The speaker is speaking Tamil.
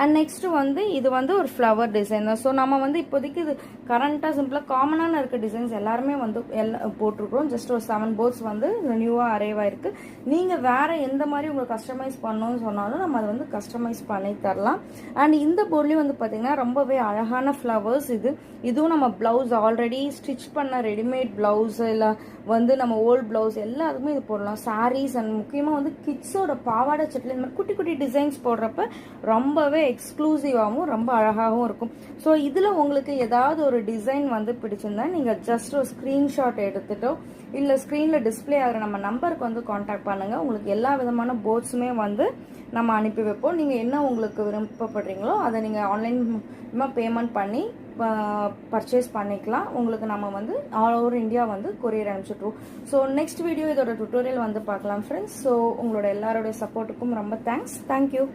அண்ட் நெக்ஸ்ட் வந்து இது வந்து ஒரு ஃப்ளவர் டிசைன் தான். ஸோ நம்ம வந்து இப்போதைக்கு இது கரண்டாக சிம்பிளாக காமனான இருக்க டிசைன்ஸ் எல்லாருமே வந்து போட்டிருக்கிறோம். ஜஸ்ட் ஒரு 7 போர்ட்ஸ் வந்து நியூவாக அரைவாக இருக்கு. நீங்கள் வேற எந்த மாதிரி உங்களுக்கு கஸ்டமைஸ் பண்ணணும்னு சொன்னாலும் நம்ம அதை வந்து கஸ்டமைஸ் பண்ணி தரலாம். அண்ட் இந்த போர்ட்லேயும் வந்து பார்த்தீங்கன்னா ரொம்பவே அழகான ஃப்ளவர்ஸ் இதுவும் நம்ம பிளவுஸ் ஆல்ரெடி ஸ்டிச் பண்ண ரெடிமேட் பிளவுஸ் இல்லை வந்து நம்ம ஓல்ட் பிளவுஸ் எல்லாத்துக்குமே இது போடலாம். சாரீஸ் அண்ட் முக்கியமாக வந்து கிட்ஸோட பாவாடை சட்டில் இந்த மாதிரி குட்டி குட்டி டிசைன்ஸ் போடுறப்ப ரொம்பவே எக்ஸ்க்ளூசிவாகவும் ரொம்ப அழகாகவும் இருக்கும். ஸோ இதில் உங்களுக்கு ஏதாவது ஒரு டிசைன் வந்து பிடிச்சிருந்தா நீங்கள் ஜஸ்ட் ஒரு ஸ்க்ரீன்ஷாட் எடுத்துட்டோ இல்லை ஸ்க்ரீனில் டிஸ்பிளே ஆகிற நம்ம நம்பருக்கு வந்து காண்டாக்ட் பண்ணுங்கள். உங்களுக்கு எல்லா விதமான போர்ட்ஸுமே வந்து நம்ம அனுப்பி வைப்போம். நீங்கள் என்ன உங்களுக்கு விருப்பப்படுறீங்களோ அதை நீங்கள் ஆன்லைன் பேமெண்ட் பண்ணி பர்ச்சேஸ் பண்ணிக்கலாம். உங்களுக்கு நம்ம வந்து ஆல் ஓவர் இந்தியா வந்து கொரியர் அனுப்பிச்சுட்ருவோம். ஸோ நெக்ஸ்ட் வீடியோ இதோட டுட்டோரியல் வந்து பார்க்கலாம் ஃப்ரெண்ட்ஸ். ஸோ உங்களோட எல்லாரோடைய சப்போர்ட்டுக்கும் ரொம்ப தேங்க்ஸ். தேங்க்யூ.